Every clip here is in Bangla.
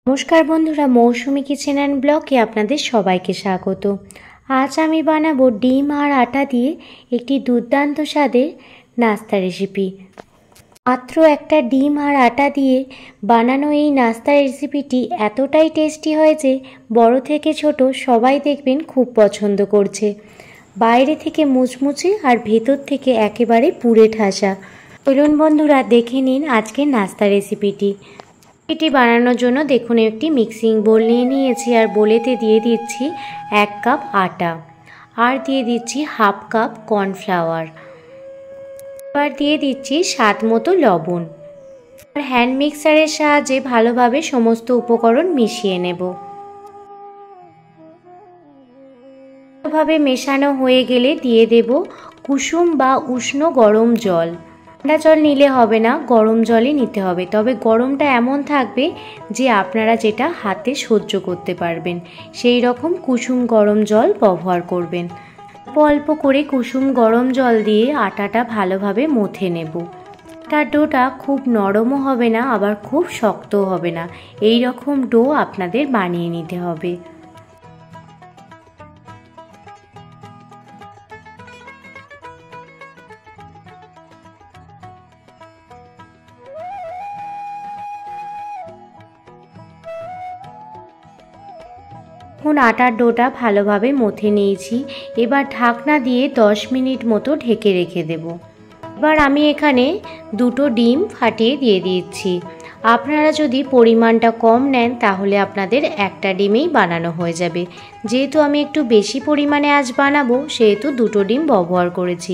নমস্কার বন্ধুরা, মৌসুমি কিচেন অ্যান্ড ব্লগে আপনাদের সবাইকে স্বাগত। আজ আমি বানাবো ডিম আর আটা দিয়ে একটি দুর্দান্ত স্বাদের নাস্তা রেসিপি। মাত্র একটা ডিম আর আটা দিয়ে বানানো এই নাস্তা রেসিপিটি এতটাই টেস্টি হয় যে বড় থেকে ছোট সবাই দেখবেন খুব পছন্দ করছে। বাইরে থেকে মুচমুচে আর ভেতর থেকে একেবারে পুড়ে ঠাসা। চলুন বন্ধুরা, দেখে নিন আজকের নাস্তা রেসিপিটি। এটি বানানোর জন্য দেখুন একটি মিক্সিং বোল নিয়ে নিয়েছি আর বোলেতে দিয়ে দিচ্ছি 1 কাপ আটা আর দিয়ে দিচ্ছি হাফ কাপ কর্নফ্লাওয়ার। এবার দিয়ে দিচ্ছি স্বাদ মতো লবণ। আর হ্যান্ড মিক্সারের সাহায্যে ভালোভাবে সমস্ত উপকরণ মিশিয়ে নেব। ভালোভাবে মেশানো হয়ে গেলে দিয়ে দেব কুসুম বা উষ্ণ গরম জল। ঠান্ডা জল নিলে হবে না, গরম জলই নিতে হবে। তবে গরমটা এমন থাকবে যে আপনারা যেটা হাতে সহ্য করতে পারবেন সেই রকম কুসুম গরম জল ব্যবহার করবেন। অল্প অল্প করে কুসুম গরম জল দিয়ে আটাটা ভালোভাবে মথে নেব। আটার ডোটা খুব নরমও হবে না আবার খুব শক্তও হবে না, এই রকম ডো আপনাদের বানিয়ে নিতে হবে। এখন আটার ডোটা ভালোভাবে মথে নিয়েছি। এবার ঢাকনা দিয়ে 10 মিনিট মতো ঢেকে রেখে দেব। এবার আমি এখানে 2টো ডিম ফাটিয়ে দিয়ে দিচ্ছি। আপনারা যদি পরিমাণটা কম নেন তাহলে আপনাদের একটা ডিমেই বানানো হয়ে যাবে। যেহেতু আমি একটু বেশি পরিমাণে আজ বানাবো সেহেতু 2টো ডিম ব্যবহার করেছি।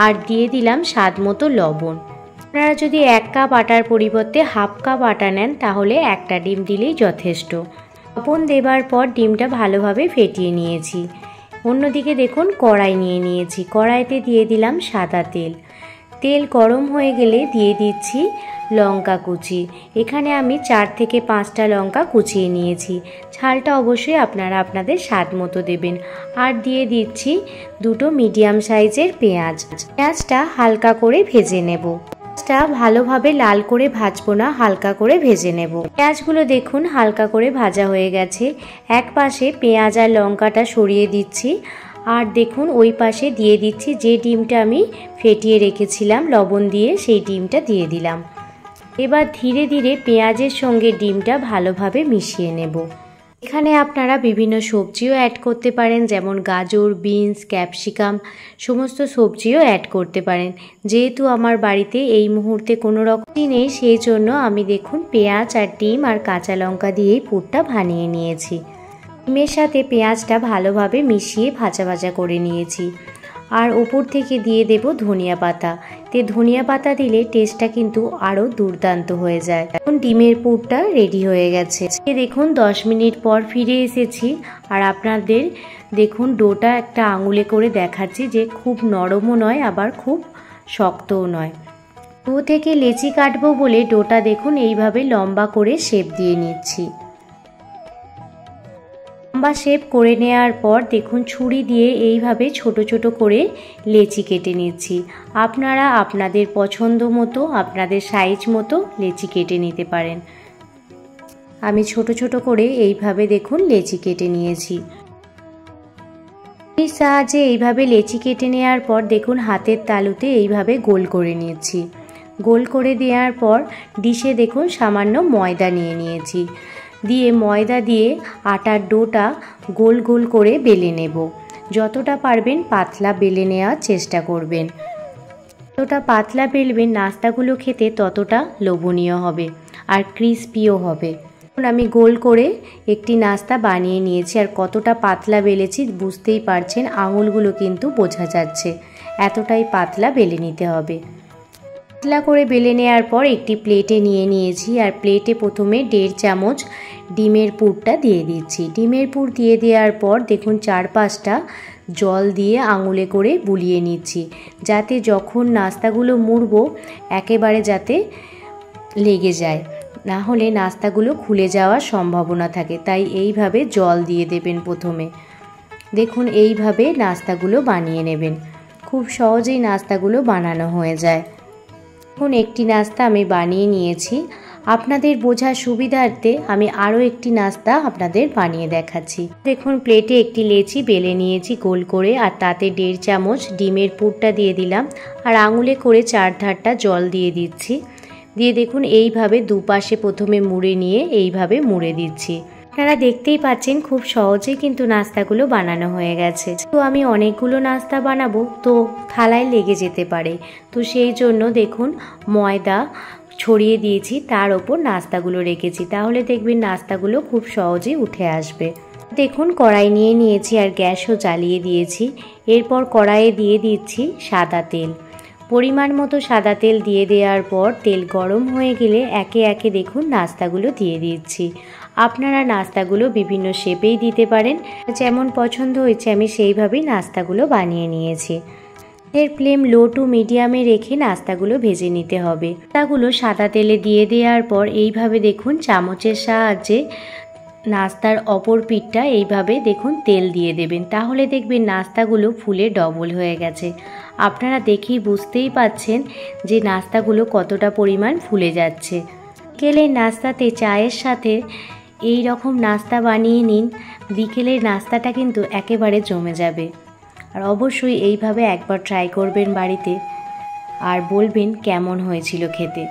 আর দিয়ে দিলাম স্বাদ মতো লবণ। আপনারা যদি 1 কাপ আটার পরিবর্তে হাফ কাপ আটা নেন তাহলে একটা ডিম দিলেই যথেষ্ট। লবণ দেবার পর ডিমটা ভালোভাবে ফেটিয়ে নিয়েছি। অন্যদিকে দেখুন কড়াই নিয়ে নিয়েছি। কড়াইতে দিয়ে দিলাম সাদা তেল। তেল গরম হয়ে গেলে দিয়ে দিচ্ছি লঙ্কা কুচি। এখানে আমি 4 থেকে 5টা লঙ্কা কুচিয়ে নিয়েছি। ঝালটা অবশ্যই আপনারা আপনাদের স্বাদ মতো দেবেন। আর দিয়ে দিচ্ছি 2টো মিডিয়াম সাইজের পেঁয়াজ। পেঁয়াজটা হালকা করে ভেজে নেব। পেঁয়াজটা ভালোভাবে লাল করে ভাজবো না, হালকা করে ভেজে নেব। পেঁয়াজগুলো দেখুন হালকা করে ভাজা হয়ে গেছে। এক পাশে পেঁয়াজ আর লঙ্কাটা সরিয়ে দিচ্ছি। আর দেখুন ওই পাশে দিয়ে দিচ্ছি যে ডিমটা আমি ফেটিয়ে রেখেছিলাম লবণ দিয়ে, সেই ডিমটা দিয়ে দিলাম। এবার ধীরে ধীরে পেঁয়াজের সঙ্গে ডিমটা ভালোভাবে মিশিয়ে নেব। এখানে আপনারা বিভিন্ন সবজিও অ্যাড করতে পারেন, যেমন গাজর, বিনস, ক্যাপসিকাম সমস্ত সবজিও অ্যাড করতে পারেন। যেহেতু আমার বাড়িতে এই মুহূর্তে কোনো রকমই নেই সেই জন্য আমি দেখুন পেঁয়াজ আর ডিম আর কাঁচা লঙ্কা দিয়েই পুরটা বানিয়ে নিয়েছি। ডিমের সাথে পেঁয়াজটা ভালোভাবে মিশিয়ে ভাজা ভাজা করে নিয়েছি। আর ওপর থেকে দিয়ে দেব ধনিয়া পাতা। ধনিয়া পাতা দিলে টেস্টটা কিন্তু আরও দুর্দান্ত হয়ে যায়। এখন ডিমের পুরটা রেডি হয়ে গেছে। দেখুন 10 মিনিট পর ফিরে এসেছি। আর আপনাদের দেখুন ডোটা একটা আঙুলে করে দেখাচ্ছি যে খুব নরমও নয় আবার খুব শক্তও নয়। ডো থেকে লেচি কাটবো বলে ডোটা দেখুন এইভাবে লম্বা করে শেপ দিয়ে নিচ্ছি। লম্বা শেপ করে নেওয়ার পর দেখুন ছুরি দিয়ে এইভাবে ছোট ছোট করে লেচি কেটে নিচ্ছি। আপনারা আপনাদের পছন্দ মতো আপনাদের সাইজ মতো লেচি কেটে নিতে পারেন। আমি ছোট ছোট করে এইভাবে দেখুন লেচি কেটে নিয়েছি। এর সাহায্যে এইভাবে লেচি কেটে নেওয়ার পর দেখুন হাতের তালুতে এইভাবে গোল করে নিয়েছি। গোল করে দেওয়ার পর ডিশে দেখুন সামান্য ময়দা নিয়ে নিয়েছি। দিয়ে ময়দা দিয়ে আটার ডোটা গোল গোল করে বেলে নেব। যতটা পারবেন পাতলা বেলে নেওয়ার চেষ্টা করবেন। যতটা পাতলা বেলবেন নাস্তাগুলো খেতে ততটা লোভনীয় হবে আর ক্রিস্পিও হবে। এখন আমি গোল করে একটি নাস্তা বানিয়ে নিয়েছি। আর কতটা পাতলা বেলেছি বুঝতেই পারছেন, আঙুলগুলো কিন্তু বোঝা যাচ্ছে। এতটাই পাতলা বেলে নিতে হবে। পাতলা করে বেলে নেওয়ার পর একটি প্লেটে নিয়ে নিয়েছি। আর প্লেটে প্রথমে 1.5 চামচ ডিমের পুরটা দিয়ে দিচ্ছি। ডিমের পুর দিয়ে দেওয়ার পর দেখুন 4-5টা জল দিয়ে আঙুলে করে বুলিয়ে নিচ্ছি, যাতে যখন নাস্তাগুলো মুড়ব একেবারে যাতে লেগে যায়, না হলে নাস্তাগুলো খুলে যাওয়ার সম্ভাবনা থাকে। তাই এইভাবে জল দিয়ে দেবেন প্রথমে। দেখুন এইভাবে নাস্তাগুলো বানিয়ে নেবেন। খুব সহজেই নাস্তাগুলো বানানো হয়ে যায়। এখন একটি নাস্তা আমি বানিয়ে নিয়েছি। আপনাদের বোঝার সুবিধার্থে আমি আরও একটি নাস্তা আপনাদের বানিয়ে দেখাচ্ছি। দেখুন প্লেটে একটি লেচি বেলে নিয়েছি গোল করে, আর তাতে 1.5 চামচ ডিমের পুরটা দিয়ে দিলাম, আর আঙুলে করে 4 ধারটা জল দিয়ে দিচ্ছি। দিয়ে দেখুন এইভাবে দুপাশে প্রথমে মুড়ে নিয়ে এইভাবে মুড়ে দিচ্ছি। আপনারা দেখতেই পাচ্ছেন খুব সহজেই কিন্তু নাস্তাগুলো বানানো হয়ে গেছে। তো আমি অনেকগুলো নাস্তা বানাবো, তো থালায় লেগে যেতে পারে, তো সেই জন্য দেখুন ময়দা ছড়িয়ে দিয়েছি, তার ওপর নাস্তাগুলো রেখেছি, তাহলে দেখবেন নাস্তাগুলো খুব সহজেই উঠে আসবে। দেখুন কড়াই নিয়ে নিয়েছি আর গ্যাসও জ্বালিয়ে দিয়েছি। এরপর কড়াইয়ে দিয়ে দিচ্ছি সাদা তেল। পরিমাণ মতো সাদা তেল দিয়ে দেওয়ার পর তেল গরম হয়ে গেলে একে একে দেখুন নাস্তাগুলো দিয়ে দিচ্ছি। আপনারা নাস্তাগুলো বিভিন্ন শেপেই দিতে পারেন, যেমন পছন্দ হয়েছে আমি সেইভাবেই নাস্তাগুলো বানিয়ে নিয়েছি। এর ফ্লেম লো টু মিডিয়ামে রেখে নাস্তাগুলো ভেজে নিতে হবে। নাস্তাগুলো সাদা তেলে দিয়ে দেওয়ার পর এইভাবে দেখুন চামচের সাহায্যে নাস্তার অপর পিঠটা এইভাবে দেখুন তেল দিয়ে দেবেন, তাহলে দেখবেন নাস্তাগুলো ফুলে ডবল হয়ে গেছে। আপনারা দেখেই বুঝতেই পাচ্ছেন যে নাস্তাগুলো কতটা পরিমাণ ফুলে যাচ্ছে। বিকেলের নাস্তাতে চায়ের সাথে এই রকম নাস্তা বানিয়ে নিন, বিকেলের নাস্তাটা কিন্তু একেবারে জমে যাবে। আর অবশ্যই এইভাবে একবার ট্রাই করবেন বাড়িতে, আর বলবেন কেমন হয়েছিল খেতে।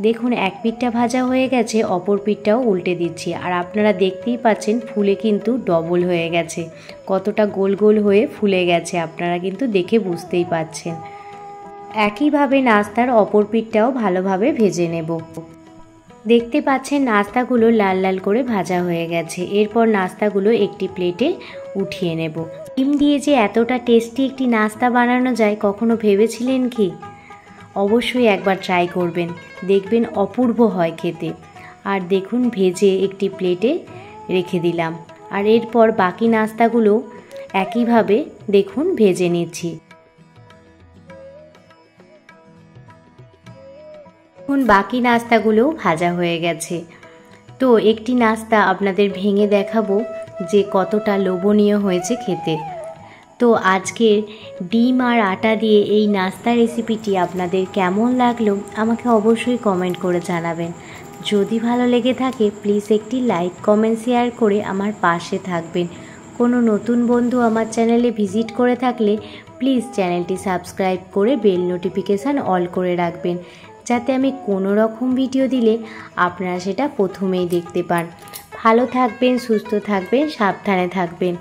দেখুন এক পিঠটা ভাজা হয়ে গেছে, অপর পিঠটাও উল্টে দিচ্ছি, আর আপনারা দেখতেই পাচ্ছেন ফুলে কিন্তু ডবল হয়ে গেছে, কতটা গোল গোল হয়ে ফুলে গেছে, আপনারা কিন্তু দেখে বুঝতেই পাচ্ছেন। একইভাবে নাস্তার অপর পিঠটাও ভালোভাবে ভেজে নেব। দেখতে পাচ্ছেন নাস্তাগুলো লাল লাল করে ভাজা হয়ে গেছে। এরপর নাস্তাগুলো একটি প্লেটে উঠিয়ে নেব। ডিম দিয়ে যে এতটা টেস্টি একটি নাস্তা বানানো যায় কখনো ভেবেছিলেন কি? অবশ্যই একবার ট্রাই করবেন, দেখবেন অপূর্ব হয় খেতে। আর দেখুন ভেজে একটি প্লেটে রেখে দিলাম, আর এরপর বাকি নাস্তাগুলো একইভাবে দেখুন ভেজে নিচ্ছি। এখন বাকি নাস্তাগুলো ভাজা হয়ে গেছে। তো একটি নাস্তা আপনাদের ভেঙে দেখাবো যে কতটা লোভনীয় হয়েছে খেতে। তো আজকের ডিম আর আটা দিয়ে এই নাস্তা রেসিপিটি আপনাদের কেমন লাগলো আমাকে অবশ্যই কমেন্ট করে জানাবেন। যদি ভালো লেগে থাকে প্লিজ একটি লাইক কমেন্ট শেয়ার করে আমার পাশে থাকবেন। কোনো নতুন বন্ধু আমার চ্যানেলে ভিজিট করে থাকলে প্লিজ চ্যানেলটি সাবস্ক্রাইব করে বেল নোটিফিকেশান অল করে রাখবেন, যাতে আমি কোনো রকম ভিডিও দিলে আপনারা সেটা প্রথমেই দেখতে পান। ভালো থাকবেন, সুস্থ থাকবেন, সাবধানে থাকবেন।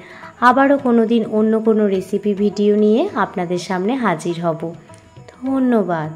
আবারও কোনো দিন অন্য কোনো রেসিপি ভিডিও নিয়ে আপনাদের সামনে হাজির হব। ধন্যবাদ।